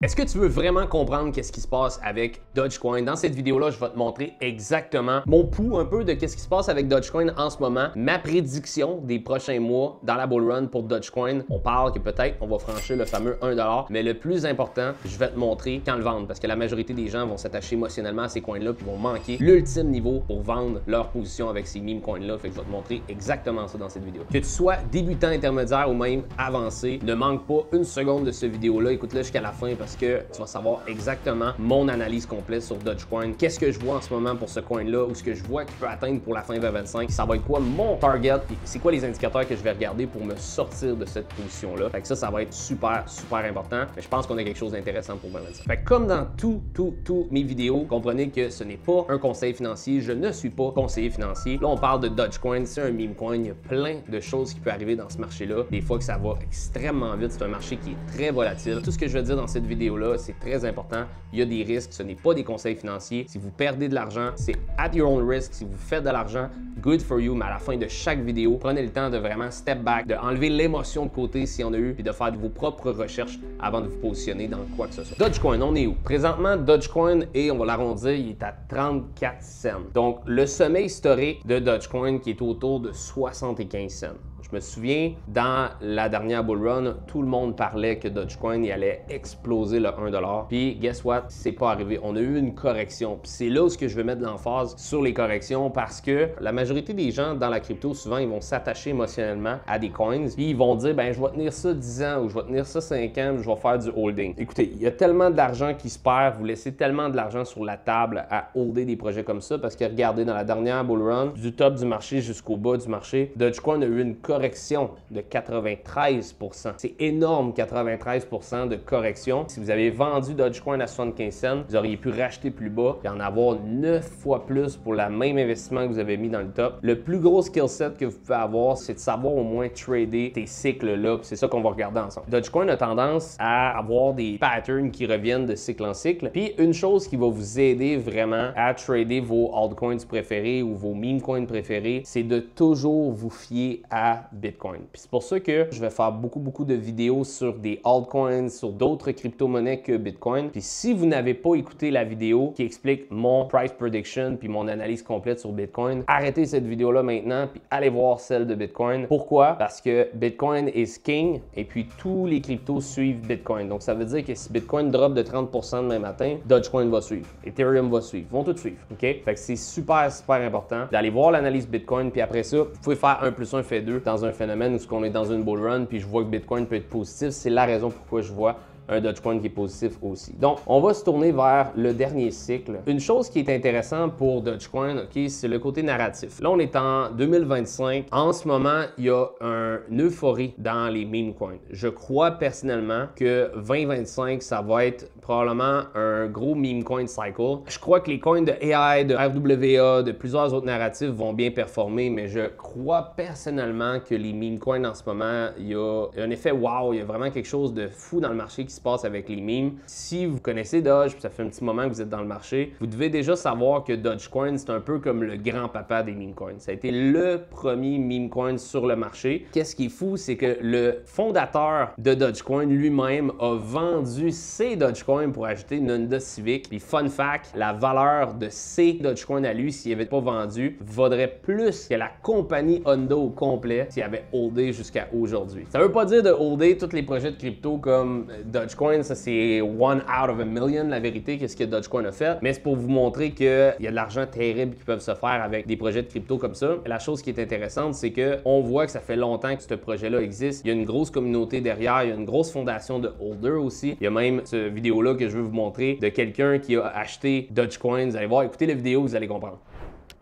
Est-ce que tu veux vraiment comprendre qu'est-ce qui se passe avec Dogecoin? Dans cette vidéo-là, je vais te montrer exactement mon pouls un peu de qu'est-ce qui se passe avec Dogecoin en ce moment, ma prédiction des prochains mois dans la bull run pour Dogecoin. On parle que peut-être on va franchir le fameux 1$, mais le plus important, je vais te montrer quand le vendre parce que la majorité des gens vont s'attacher émotionnellement à ces coins-là puis vont manquer l'ultime niveau pour vendre leur position avec ces meme coins-là. Fait que je vais te montrer exactement ça dans cette vidéo. Que tu sois débutant, intermédiaire ou même avancé, ne manque pas une seconde de cette vidéo-là. Écoute-le jusqu'à la fin parce que tu vas savoir exactement mon analyse complète sur Dogecoin. Qu'est-ce que je vois en ce moment pour ce coin-là ou ce que je vois qu'il peut atteindre pour la fin 2025. Ça va être quoi mon target et c'est quoi les indicateurs que je vais regarder pour me sortir de cette position-là. Fait que ça va être super important. Mais je pense qu'on a quelque chose d'intéressant pour 2025. Fait que comme dans tous mes vidéos, comprenez que ce n'est pas un conseil financier. Je ne suis pas conseiller financier. Là, on parle de Dogecoin. C'est un meme coin. Il y a plein de choses qui peuvent arriver dans ce marché-là. Des fois que ça va extrêmement vite. C'est un marché qui est très volatile. Tout ce que je veux dire dans cette vidéo-là, c'est très important. Il y a des risques, ce n'est pas des conseils financiers. Si vous perdez de l'argent, c'est at your own risk. Si vous faites de l'argent, good for you. Mais à la fin de chaque vidéo, prenez le temps de vraiment step back, de enlever l'émotion de côté s'il y en a eu, puis de faire vos propres recherches avant de vous positionner dans quoi que ce soit. Dogecoin, on est où? Présentement, Dogecoin, et on va l'arrondir, il est à 34 cents. Donc, le sommet historique de Dogecoin qui est autour de 75 cents. Je me souviens, dans la dernière bull run, tout le monde parlait que Dogecoin il allait exploser le 1$. Puis, guess what? C'est pas arrivé. On a eu une correction. Puis c'est là où je vais mettre l'emphase sur les corrections parce que la majorité des gens dans la crypto, souvent, ils vont s'attacher émotionnellement à des coins. Puis ils vont dire, ben je vais tenir ça 10 ans ou je vais tenir ça 5 ans, je vais faire du holding. Écoutez, il y a tellement d'argent qui se perd. Vous laissez tellement de l'argent sur la table à holder des projets comme ça parce que regardez, dans la dernière bull run, du top du marché jusqu'au bas du marché, Dogecoin a eu une correction de 93%. C'est énorme, 93% de correction. Si vous avez vendu Dogecoin à 75 cents, vous auriez pu racheter plus bas et en avoir 9 fois plus pour le même investissement que vous avez mis dans le top. Le plus gros skill set que vous pouvez avoir, c'est de savoir au moins trader ces cycles-là. C'est ça qu'on va regarder ensemble. Dogecoin a tendance à avoir des patterns qui reviennent de cycle en cycle. Puis une chose qui va vous aider vraiment à trader vos altcoins préférés ou vos meme coins préférés, c'est de toujours vous fier à Bitcoin. Puis c'est pour ça que je vais faire beaucoup de vidéos sur des altcoins, sur d'autres crypto-monnaies que Bitcoin. Puis si vous n'avez pas écouté la vidéo qui explique mon price prediction puis mon analyse complète sur Bitcoin, arrêtez cette vidéo-là maintenant puis allez voir celle de Bitcoin. Pourquoi? Parce que Bitcoin is king et puis tous les cryptos suivent Bitcoin. Donc ça veut dire que si Bitcoin drop de 30% demain matin, Dogecoin va suivre, Ethereum va suivre, vont tous suivre. OK? Fait que c'est super important d'aller voir l'analyse Bitcoin puis après ça, vous pouvez faire 1 + 1 fait 2 dans un phénomène où on est dans une bull run puis je vois que Bitcoin peut être positif. C'est la raison pourquoi je vois un Dogecoin qui est positif aussi. Donc, on va se tourner vers le dernier cycle. Une chose qui est intéressante pour Dogecoin, OK, c'est le côté narratif. Là, on est en 2025. En ce moment, il y a une euphorie dans les meme coins. Je crois personnellement que 2025, ça va être probablement un gros meme coin cycle. Je crois que les coins de AI, de RWA, de plusieurs autres narratifs vont bien performer, mais je crois personnellement que les meme coins en ce moment, il y a un effet wow, il y a vraiment quelque chose de fou dans le marché qui se passe avec les memes. Si vous connaissez Doge, puis ça fait un petit moment que vous êtes dans le marché, vous devez déjà savoir que Dogecoin, c'est un peu comme le grand-papa des meme coins. Ça a été le premier meme coin sur le marché. Qu'est-ce qui est fou, c'est que le fondateur de Dogecoin lui-même a vendu ses Dogecoins pour acheter une Honda Civic. Puis fun fact, la valeur de ses Dogecoins à lui, s'il n'avait pas vendu, vaudrait plus que la compagnie Honda au complet s'il avait holdé jusqu'à aujourd'hui. Ça veut pas dire de holder tous les projets de crypto comme Dogecoin. Ça c'est 1 out of a million, la vérité, qu'est-ce que Dogecoin a fait. Mais c'est pour vous montrer qu'il y a de l'argent terrible qui peuvent se faire avec des projets de crypto comme ça. Et la chose qui est intéressante, c'est qu'on voit que ça fait longtemps que ce projet-là existe. Il y a une grosse communauté derrière, il y a une grosse fondation de holders aussi. Il y a même cette vidéo-là que je veux vous montrer de quelqu'un qui a acheté Dogecoin. Vous allez voir, écoutez la vidéo, vous allez comprendre.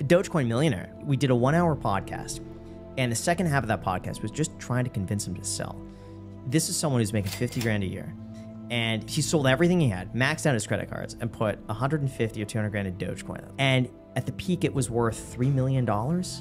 Dogecoin Millionaire, we did a 1-hour podcast, and the second half of that podcast was just trying to convince him to sell. This is someone who's making 50 grand a year. And he sold everything he had, maxed out his credit cards, and put 150 or 200 grand in Dogecoin. And at the peak, it was worth $3 million.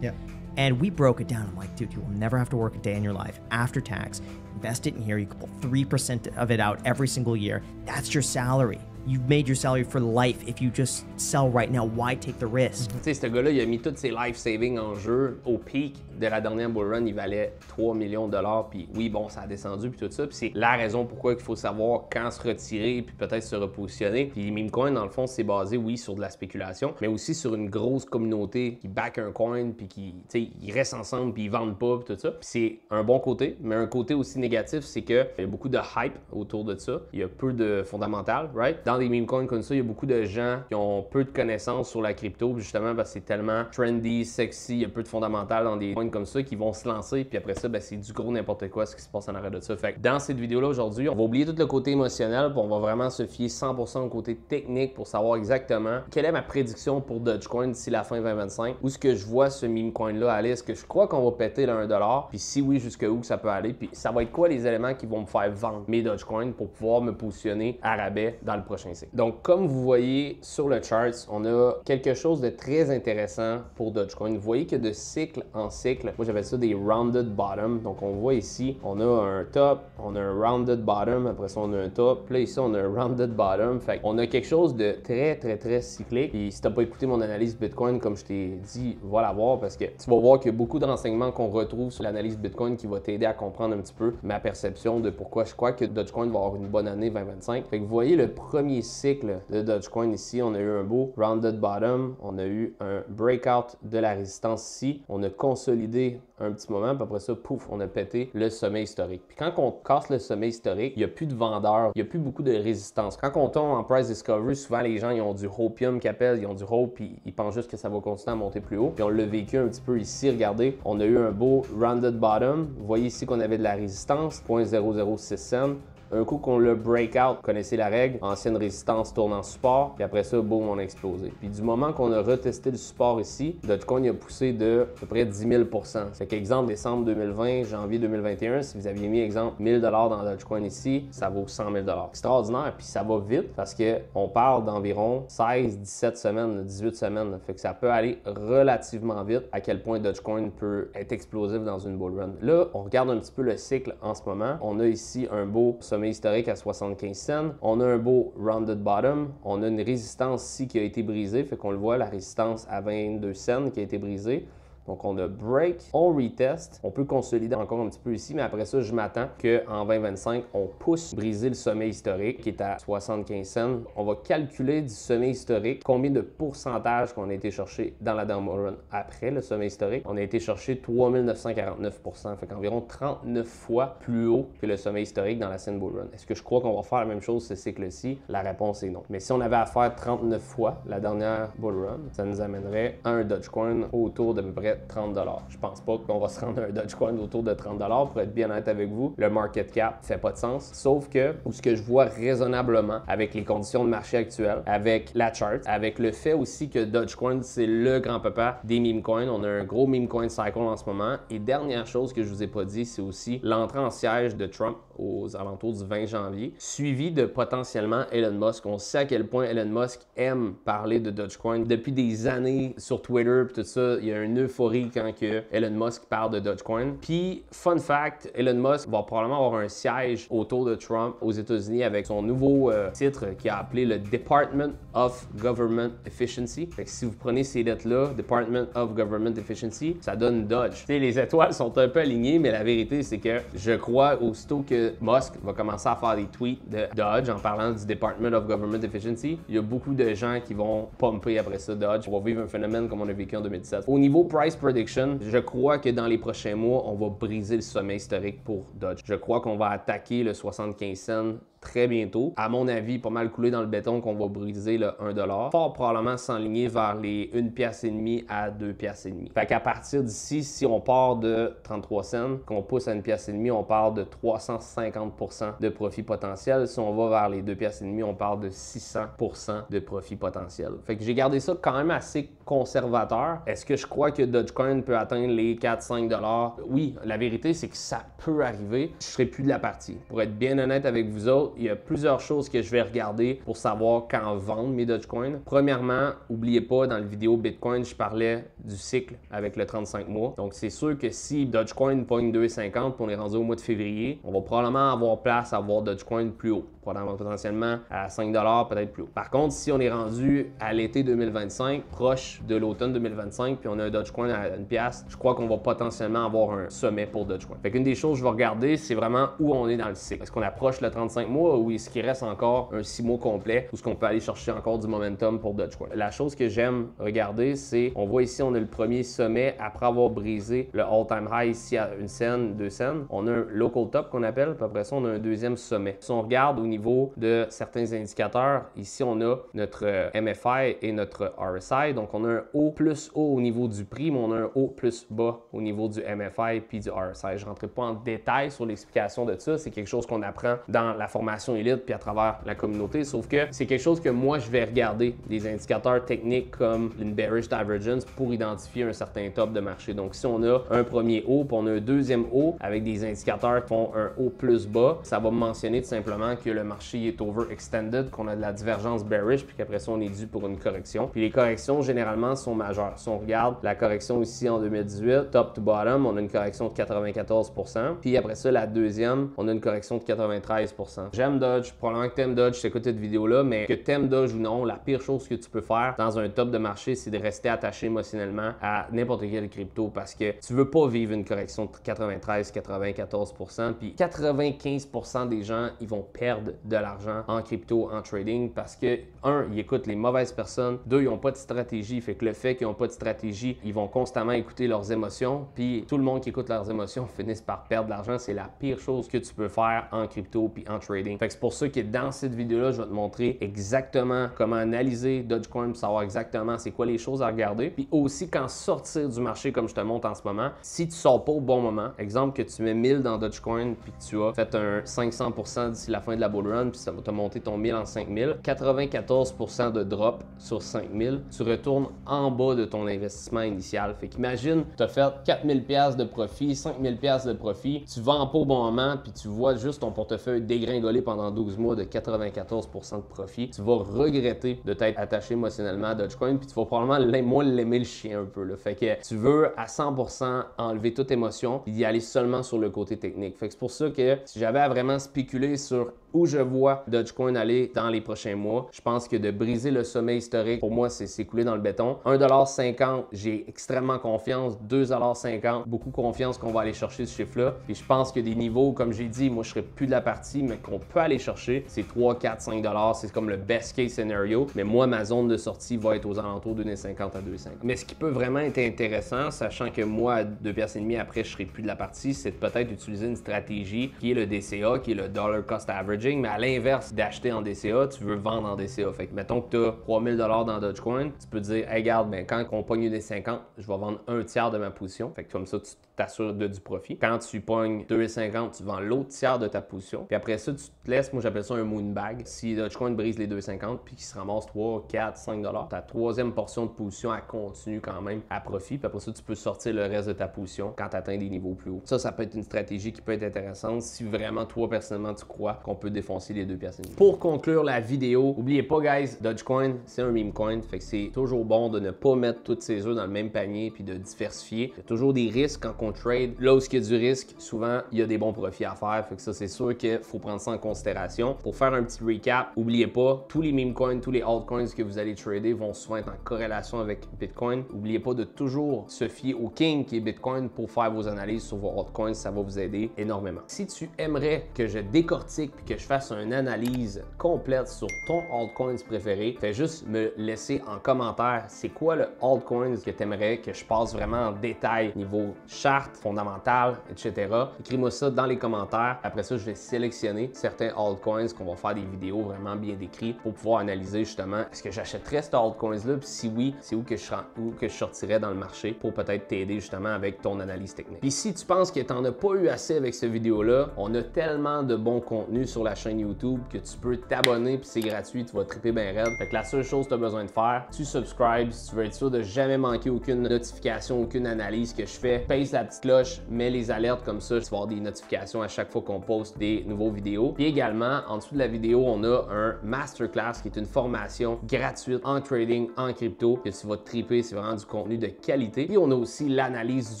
Yeah. And we broke it down. I'm like, dude, you will never have to work a day in your life after tax. Invest it in here. You can pull 3% of it out every single year. That's your salary. You've made your salary for life. If you just sell right now, why take the risk? Tu sais, ce gars-là, il a mis tous ses life savings en jeu. Au pic de la dernière bull run, il valait 3 millions de dollars. Puis oui, bon, ça a descendu puis tout ça. Puis c'est la raison pourquoi il faut savoir quand se retirer puis peut-être se repositionner. Puis les meme coins, dans le fond, c'est basé, oui, sur de la spéculation, mais aussi sur une grosse communauté qui back un coin puis qui, tu sais, ils restent ensemble puis ils vendent pas puis tout ça. Puis c'est un bon côté, mais un côté aussi négatif, c'est qu'il y a beaucoup de hype autour de ça. Il y a peu de fondamental, right? Dans des meme coins comme ça, il y a beaucoup de gens qui ont peu de connaissances sur la crypto, justement parce que c'est tellement trendy, sexy, il y a peu de fondamental dans des coins comme ça qui vont se lancer, puis après ça, ben, c'est du gros n'importe quoi ce qui se passe en arrière de ça. Fait que dans cette vidéo-là aujourd'hui, on va oublier tout le côté émotionnel, puis on va vraiment se fier 100% au côté technique pour savoir exactement quelle est ma prédiction pour Dogecoin d'ici la fin 2025, où est-ce que je vois ce meme coin-là aller, est-ce que je crois qu'on va péter le 1$, puis si oui, jusqu'où ça peut aller, puis ça va être quoi les éléments qui vont me faire vendre mes Dogecoin pour pouvoir me positionner à rabais dans le prochain cycle. Donc, comme vous voyez sur le chart, on a quelque chose de très intéressant pour Dogecoin. Vous voyez que de cycle en cycle, moi j'appelle ça des rounded bottom. Donc, on voit ici, on a un top, on a un rounded bottom, après ça on a un top, puis là ici on a un rounded bottom. Fait qu'on a quelque chose de très cyclique. Puis si t'as pas écouté mon analyse Bitcoin, comme je t'ai dit, va la voir parce que tu vas voir qu'il y a beaucoup de renseignements qu'on retrouve sur l'analyse Bitcoin qui va t'aider à comprendre un petit peu ma perception de pourquoi je crois que Dogecoin va avoir une bonne année 2025. Fait que vous voyez le premier cycle de Dogecoin ici, on a eu un beau rounded bottom, on a eu un breakout de la résistance ici, on a consolidé un petit moment, puis après ça, pouf, on a pété le sommet historique. Puis quand on casse le sommet historique, il n'y a plus de vendeurs, il n'y a plus beaucoup de résistance. Quand on tombe en price discovery, souvent les gens ils ont du hopium qu'ils appellent, ils ont du hope, puis ils pensent juste que ça va continuer à monter plus haut. Puis on l'a vécu un petit peu ici, regardez, on a eu un beau rounded bottom. Vous voyez ici qu'on avait de la résistance, 0.006 cents. Un coup qu'on le breakout, vous connaissez la règle, ancienne résistance tourne en support, puis après ça, boum, on a explosé. Puis du moment qu'on a retesté le support ici, Dogecoin a poussé de à peu près 10 000 %. Fait qu'exemple, décembre 2020, janvier 2021, si vous aviez mis, exemple, 1000 $ dans Dogecoin ici, ça vaut 100 000 $. Extraordinaire, puis ça va vite parce qu'on parle d'environ 16, 17 semaines, 18 semaines. Fait que ça peut aller relativement vite à quel point Dogecoin peut être explosif dans une bull run. Là, on regarde un petit peu le cycle en ce moment. On a ici un beau sommet historique à 75 cents. On a un beau rounded bottom. On a une résistance ici qui a été brisée. Fait qu'on le voit, la résistance à 22 cents qui a été brisée. Donc, on a break, on retest, on peut consolider encore un petit peu ici, mais après ça, je m'attends qu'en 2025, on pousse briser le sommet historique qui est à 75 cents. On va calculer du sommet historique combien de pourcentage qu'on a été chercher dans la down run après le sommet historique. On a été chercher 3949 %, fait qu'environ 39 fois plus haut que le sommet historique dans la scène bull run. Est-ce que je crois qu'on va faire la même chose ce cycle-ci? La réponse est non. Mais si on avait à faire 39 fois la dernière bull run, ça nous amènerait à un Dogecoin autour d'à peu près 30 $. Je pense pas qu'on va se rendre à un Dogecoin autour de 30 $. Pour être bien honnête avec vous, le market cap fait pas de sens. Sauf que, ou ce que je vois raisonnablement avec les conditions de marché actuelles, avec la chart, avec le fait aussi que Dogecoin, c'est le grand-papa des meme coins. On a un gros meme coin cycle en ce moment. Et dernière chose que je vous ai pas dit, c'est aussi l'entrée en siège de Trump aux alentours du 20 janvier, suivi de potentiellement Elon Musk. On sait à quel point Elon Musk aime parler de Dogecoin. Depuis des années sur Twitter et tout ça, il y a une euphorie quand que Elon Musk parle de Dogecoin. Puis, fun fact, Elon Musk va probablement avoir un siège autour de Trump aux États-Unis avec son nouveau titre qui a appelé le Department of Government Efficiency. Fait que si vous prenez ces lettres-là, Department of Government Efficiency, ça donne Doge. Tu sais, les étoiles sont un peu alignées, mais la vérité, c'est que je crois aussitôt que Musk va commencer à faire des tweets de Doge en parlant du Department of Government Efficiency, il y a beaucoup de gens qui vont pumper après ça Doge. On va vivre un phénomène comme on a vécu en 2017. Au niveau price prediction, je crois que dans les prochains mois, on va briser le sommet historique pour Doge. Je crois qu'on va attaquer le 75 cents très bientôt. À mon avis, pas mal coulé dans le béton qu'on va briser le 1 $. Fort probablement s'enligner vers les 1,5 piastre à 2,5 piastres. Fait qu'à partir d'ici, si on part de 33 cents, qu'on pousse à 1,5 piastre, on parle de 350 % de profit potentiel. Si on va vers les 2,5 piastres, on parle de 600 % de profit potentiel. Fait que j'ai gardé ça quand même assez conservateur. Est-ce que je crois que Dogecoin peut atteindre les 4-5 $? Oui, la vérité, c'est que ça peut arriver. Je serai plus de la partie. Pour être bien honnête avec vous autres, autres, il y a plusieurs choses que je vais regarder pour savoir quand vendre mes Dogecoin. Premièrement, n'oubliez pas, dans la vidéo Bitcoin, je parlais du cycle avec le 35 mois. Donc, c'est sûr que si Dogecoin pogne 2,50 puis on est rendu au mois de février, on va probablement avoir place à voir Dogecoin plus haut. Potentiellement à 5 $, peut-être plus haut. Par contre, si on est rendu à l'été 2025, proche de l'automne 2025, puis on a un Dogecoin à 1$, je crois qu'on va potentiellement avoir un sommet pour Dogecoin. Fait qu'une des choses que je vais regarder, c'est vraiment où on est dans le cycle. Est-ce qu'on approche le 35 mois ou est-ce qu'il reste encore un 6 mois complet ou est-ce qu'on peut aller chercher encore du momentum pour Dogecoin? La chose que j'aime regarder, c'est, on voit ici, on a le premier sommet après avoir brisé le all-time high ici à 1 cent, 2 cents. On a un local top qu'on appelle, puis après ça, on a un deuxième sommet. Si on regarde au niveau de certains indicateurs, ici on a notre MFI et notre RSI, donc on a un haut plus haut au niveau du prix, mais on a un haut plus bas au niveau du MFI puis du RSI. Je ne rentrerai pas en détail sur l'explication de ça, c'est quelque chose qu'on apprend dans la formation élite puis à travers la communauté, sauf que c'est quelque chose que moi je vais regarder, des indicateurs techniques comme une bearish divergence pour identifier un certain top de marché. Donc si on a un premier haut puis on a un deuxième haut avec des indicateurs qui font un haut plus bas, ça va me mentionner tout simplement que le marché est overextended, qu'on a de la divergence bearish, puis qu'après ça, on est dû pour une correction. Puis les corrections, généralement, sont majeures. Si on regarde la correction ici en 2018, top to bottom, on a une correction de 94%. Puis après ça, la deuxième, on a une correction de 93%. J'aime Dodge, probablement que t'aimes Dodge, je t'écoute cette vidéo-là, mais que t'aimes Dodge ou non, la pire chose que tu peux faire dans un top de marché, c'est de rester attaché émotionnellement à n'importe quel crypto parce que tu veux pas vivre une correction de 93-94%. Puis 95% des gens, ils vont perdre de l'argent en crypto, en trading, parce que, un, ils écoutent les mauvaises personnes, deux, ils n'ont pas de stratégie, fait que le fait qu'ils n'ont pas de stratégie, ils vont constamment écouter leurs émotions, puis tout le monde qui écoute leurs émotions finissent par perdre de l'argent. C'est la pire chose que tu peux faire en crypto puis en trading. Fait que c'est pour ça que dans cette vidéo-là, je vais te montrer exactement comment analyser Dogecoin pour savoir exactement c'est quoi les choses à regarder, puis aussi quand sortir du marché comme je te montre en ce moment, si tu sors pas au bon moment, exemple que tu mets 1000 dans Dogecoin puis que tu as fait un 500% d'ici la fin de la bull run, puis ça va te monter ton 1000 en 5000, 94% de drop sur 5000, tu retournes en bas de ton investissement initial. Fait qu'imagine, tu as fait 4000$ de profit, 5000$ de profit, tu vends pas au bon moment, puis tu vois juste ton portefeuille dégringoler pendant 12 mois de 94% de profit. Tu vas regretter de t'être attaché émotionnellement à Dogecoin, puis tu vas probablement moins l'aimer le chien un peu. Là. Fait que tu veux à 100% enlever toute émotion et y aller seulement sur le côté technique. Fait que c'est pour ça que si j'avais à vraiment spéculer sur où je vois Dogecoin aller dans les prochains mois, je pense que de briser le sommet historique, pour moi, c'est coulé dans le béton. 1,50$, j'ai extrêmement confiance. 2,50$, beaucoup confiance qu'on va aller chercher ce chiffre-là. Puis je pense que des niveaux, comme j'ai dit, moi, je serais plus de la partie, mais qu'on peut aller chercher, c'est 3, 4, 5$. C'est comme le best case scenario. Mais moi, ma zone de sortie va être aux alentours de 1,50$ à 2,50$. Mais ce qui peut vraiment être intéressant, sachant que moi, à 2,5$ après, je serai plus de la partie, c'est de peut-être utiliser une stratégie qui est le DCA, qui est le Dollar Cost Average. Mais à l'inverse d'acheter en DCA, tu veux vendre en DCA. Fait que mettons que tu as 3000$ dans Dogecoin, tu peux te dire, hey, regarde, ben, quand on pogne des 50, je vais vendre un tiers de ma position. Fait que comme ça, tu t'assures de du profit. Quand tu pognes 2,50, tu vends l'autre tiers de ta position. Puis après ça, tu te laisses, moi j'appelle ça un moon bag. Si Dogecoin brise les 2,50 puis qu'il se ramasse 3, 4, 5$, ta troisième portion de position, elle continue quand même à profit. Puis après ça, tu peux sortir le reste de ta position quand tu atteins des niveaux plus hauts. Ça peut être une stratégie qui peut être intéressante si vraiment toi, personnellement, tu crois qu'on peut défoncer les 2,5$. Pour conclure la vidéo, n'oubliez pas, guys, Dogecoin, c'est un meme coin. Fait que c'est toujours bon de ne pas mettre toutes ses œufs dans le même panier puis de diversifier. Il y a toujours des risques quand on trade. Là où il y a du risque, souvent, il y a des bons profits à faire. Fait que ça, c'est sûr qu'il faut prendre ça en considération. Pour faire un petit recap, n'oubliez pas, tous les meme coins, tous les altcoins que vous allez trader vont souvent être en corrélation avec Bitcoin. N'oubliez pas de toujours se fier au king qui est Bitcoin pour faire vos analyses sur vos altcoins. Ça va vous aider énormément. Si tu aimerais que je décortique puis que je fasse une analyse complète sur ton altcoin préféré, fais juste me laisser en commentaire c'est quoi le altcoin que tu aimerais que je passe vraiment en détail niveau charte, fondamentale, etc. Écris-moi ça dans les commentaires. Après ça, je vais sélectionner certains altcoins qu'on va faire des vidéos vraiment bien décrites pour pouvoir analyser justement est-ce que j'achèterais cet altcoin-là, puis si oui, c'est où que je sortirais dans le marché pour peut-être t'aider justement avec ton analyse technique. Puis si tu penses que tu n'en as pas eu assez avec cette vidéo-là, on a tellement de bon contenu sur la chaîne YouTube, que tu peux t'abonner, puis c'est gratuit, tu vas triper bien raide. Fait que la seule chose que tu as besoin de faire, tu subscribes si tu veux être sûr de jamais manquer aucune notification, aucune analyse que je fais. Pèse la petite cloche, mets les alertes comme ça, tu vas avoir des notifications à chaque fois qu'on poste des nouveaux vidéos. Puis également, en dessous de la vidéo, on a un masterclass qui est une formation gratuite en trading, en crypto, que tu vas te triper, c'est vraiment du contenu de qualité. Puis on a aussi l'analyse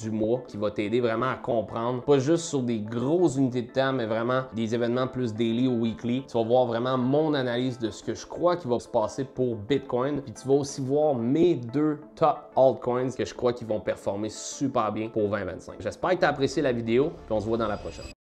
du mois qui va t'aider vraiment à comprendre, pas juste sur des grosses unités de temps, mais vraiment des événements plus daily ou weekly. Tu vas voir vraiment mon analyse de ce que je crois qui va se passer pour Bitcoin. Puis tu vas aussi voir mes 2 top altcoins que je crois qu'ils vont performer super bien pour 2025. J'espère que tu as apprécié la vidéo, puis on se voit dans la prochaine.